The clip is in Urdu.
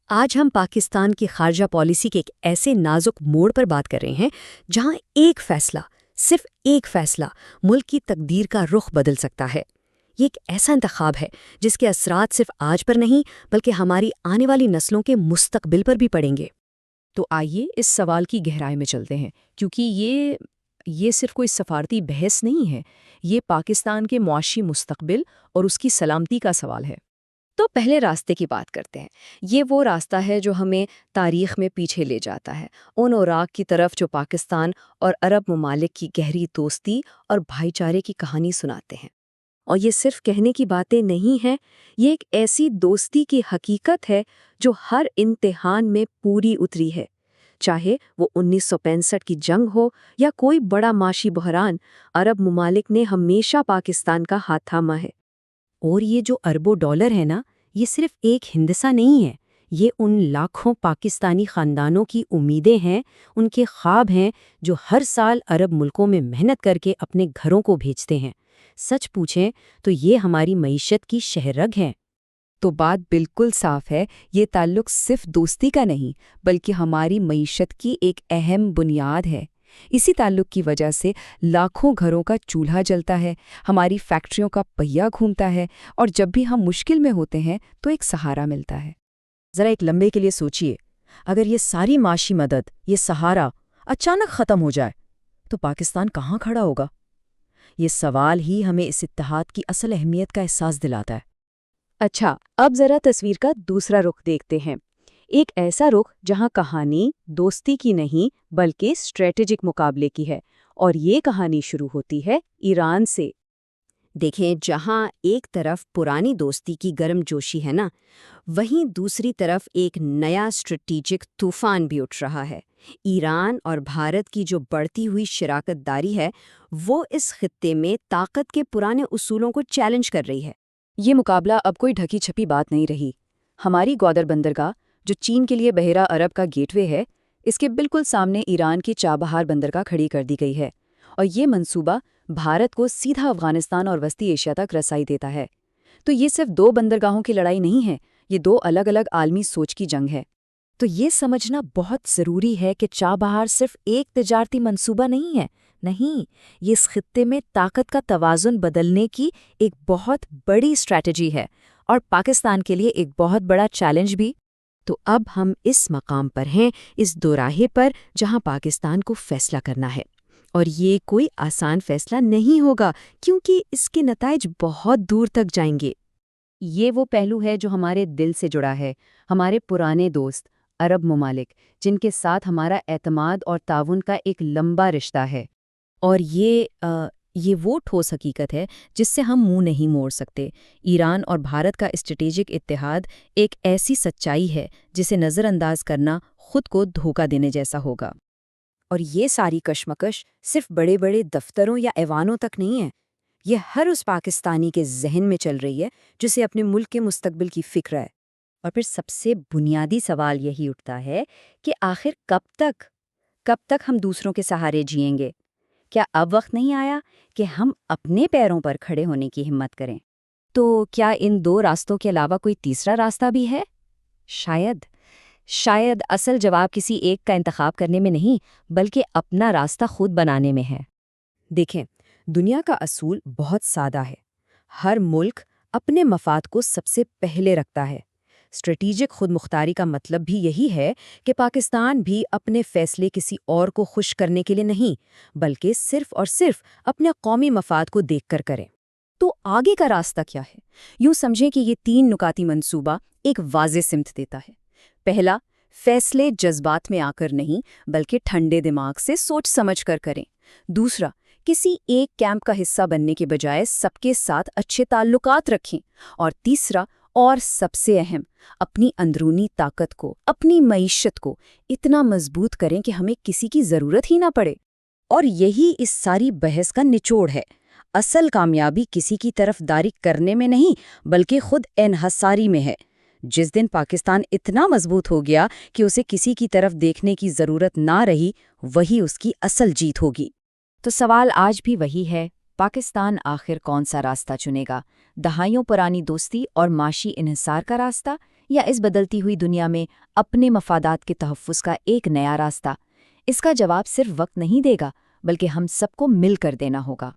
آج ہم پاکستان کی خارجہ پالیسی کے ایک ایسے نازک موڑ پر بات کر رہے ہیں جہاں ایک فیصلہ، صرف ایک فیصلہ، ملک کی تقدیر کا رخ بدل سکتا ہے۔ یہ ایک ایسا انتخاب ہے جس کے اثرات صرف آج پر نہیں بلکہ ہماری آنے والی نسلوں کے مستقبل پر بھی پڑیں گے۔ تو آئیے اس سوال کی گہرائی میں چلتے ہیں، کیونکہ یہ صرف کوئی سفارتی بحث نہیں ہے، یہ پاکستان کے معاشی مستقبل اور اس کی سلامتی کا سوال ہے۔ تو پہلے راستے کی بات کرتے ہیں۔ یہ وہ راستہ ہے جو ہمیں تاریخ میں پیچھے لے جاتا ہے، ان اوراق کی طرف جو پاکستان اور عرب ممالک کی گہری دوستی اور بھائی چارے کی کہانی سناتے ہیں۔ اور یہ صرف کہنے کی باتیں نہیں ہیں، یہ ایک ایسی دوستی کی حقیقت ہے جو ہر امتحان میں پوری اتری ہے، چاہے وہ 1965 کی جنگ ہو یا کوئی بڑا معاشی بحران، عرب ممالک نے ہمیشہ پاکستان کا ہاتھ تھاما ہے۔ اور یہ جو اربوں ڈالر ہے نا، یہ صرف ایک ہندسہ نہیں ہے، یہ ان لاکھوں پاکستانی خاندانوں کی امیدیں ہیں، ان کے خواب ہیں جو ہر سال عرب ملکوں میں محنت کر کے اپنے گھروں کو بھیجتے ہیں۔ سچ پوچھیں تو یہ ہماری معیشت کی شہرگ ہے۔ تو بات بالکل صاف ہے، یہ تعلق صرف دوستی کا نہیں بلکہ ہماری معیشت کی ایک اہم بنیاد ہے۔ اسی تعلق کی وجہ سے لاکھوں گھروں کا چولہا جلتا ہے، ہماری فیکٹریوں کا پہیہ گھومتا ہے، اور جب بھی ہم مشکل میں ہوتے ہیں تو ایک سہارا ملتا ہے۔ ذرا ایک لمحے کے لیے سوچئے، اگر یہ ساری معاشی مدد، یہ سہارا اچانک ختم ہو جائے تو پاکستان کہاں کھڑا ہوگا؟ یہ سوال ہی ہمیں اس اتحاد کی اصل اہمیت کا احساس دلاتا ہے۔ اچھا، اب ذرا تصویر کا دوسرا رخ دیکھتے ہیں، ایک ایسا رخ جہاں کہانی دوستی کی نہیں بلکہ اسٹریٹجک مقابلے کی ہے، اور یہ کہانی شروع ہوتی ہے ایران سے۔ دیکھیں، جہاں ایک طرف پرانی دوستی کی گرم جوشی ہے نا، وہیں دوسری طرف ایک نیا اسٹریٹجک طوفان بھی اٹھ رہا ہے۔ ایران اور بھارت کی جو بڑھتی ہوئی شراکت داری ہے، وہ اس خطے میں طاقت کے پرانے اصولوں کو چیلنج کر رہی ہے۔ یہ مقابلہ اب کوئی ڈھکی چھپی بات نہیں رہی۔ ہماری گوادر بندرگاہ، جو چین کے لیے بحیرہ عرب کا گیٹ وے ہے، اس کے بالکل سامنے ایران کی چابہار بندرگاہ کھڑی کر دی گئی ہے، اور یہ منصوبہ بھارت کو سیدھا افغانستان اور وسطی ایشیا تک رسائی دیتا ہے۔ تو یہ صرف دو بندرگاہوں کی لڑائی نہیں ہے، یہ دو الگ الگ عالمی سوچ کی جنگ ہے۔ تو یہ سمجھنا بہت ضروری ہے کہ چابہار صرف ایک تجارتی منصوبہ نہیں ہے، نہیں، یہ اس خطے میں طاقت کا توازن بدلنے کی ایک بہت بڑی اسٹریٹجی ہے، اور پاکستان کے لیے ایک بہت بڑا چیلنج بھی۔ تو اب ہم اس مقام پر ہیں، اس دوراہے پر جہاں پاکستان کو فیصلہ کرنا ہے، اور یہ کوئی آسان فیصلہ نہیں ہوگا کیونکہ اس کے نتائج بہت دور تک جائیں گے۔ یہ وہ پہلو ہے جو ہمارے دل سے جڑا ہے، ہمارے پرانے دوست عرب ممالک، جن کے ساتھ ہمارا اعتماد اور تعاون کا ایک لمبا رشتہ ہے۔ اور یہ وہ ٹھوس حقیقت ہے جس سے ہم منہ نہیں موڑ سکتے۔ ایران اور بھارت کا اسٹریٹجک اتحاد ایک ایسی سچائی ہے جسے نظر انداز کرنا خود کو دھوکہ دینے جیسا ہوگا۔ اور یہ ساری کشمکش صرف بڑے بڑے دفتروں یا ایوانوں تک نہیں ہے، یہ ہر اس پاکستانی کے ذہن میں چل رہی ہے جسے اپنے ملک کے مستقبل کی فکر ہے۔ اور پھر سب سے بنیادی سوال یہی اٹھتا ہے کہ آخر کب تک ہم دوسروں کے سہارے جئیں گے؟ کیا اب وقت نہیں آیا کہ ہم اپنے پیروں پر کھڑے ہونے کی ہمت کریں؟ تو کیا ان دو راستوں کے علاوہ کوئی تیسرا راستہ بھی ہے؟ شاید اصل جواب کسی ایک کا انتخاب کرنے میں نہیں بلکہ اپنا راستہ خود بنانے میں ہے۔ دیکھیں، دنیا کا اصول بہت سادہ ہے، ہر ملک اپنے مفاد کو سب سے پہلے رکھتا ہے۔ اسٹریٹجک خود مختاری کا مطلب بھی یہی ہے کہ پاکستان بھی اپنے فیصلے کسی اور کو خوش کرنے کے لیے نہیں بلکہ صرف اور صرف اپنے قومی مفاد کو دیکھ کر کرے۔ تو آگے کا راستہ کیا ہے؟ یوں سمجھیں کہ یہ 3 نکاتی منصوبہ ایک واضح سمت دیتا ہے۔ پہلا، فیصلے جذبات میں آ کر نہیں بلکہ ٹھنڈے دماغ سے سوچ سمجھ کر کریں۔ دوسرا، کسی ایک کیمپ کا حصہ بننے کے بجائے سب کے ساتھ اچھے تعلقات رکھیں۔ اور تیسرا اور سب سے اہم، اپنی اندرونی طاقت کو، اپنی معیشت کو اتنا مضبوط کریں کہ ہمیں کسی کی ضرورت ہی نہ پڑے۔ اور یہی اس ساری بحث کا نچوڑ ہے۔ اصل کامیابی کسی کی طرف داری کرنے میں نہیں بلکہ خود انحصاری میں ہے۔ جس دن پاکستان اتنا مضبوط ہو گیا کہ اسے کسی کی طرف دیکھنے کی ضرورت نہ رہی، وہی اس کی اصل جیت ہوگی۔ تو سوال آج بھی وہی ہے، پاکستان آخر کون سا راستہ چنے گا؟ دہائیوں پرانی دوستی اور معاشی انحصار کا راستہ، یا اس بدلتی ہوئی دنیا میں اپنے مفادات کے تحفظ کا ایک نیا راستہ؟ اس کا جواب صرف وقت نہیں دے گا، بلکہ ہم سب کو مل کر دینا ہوگا۔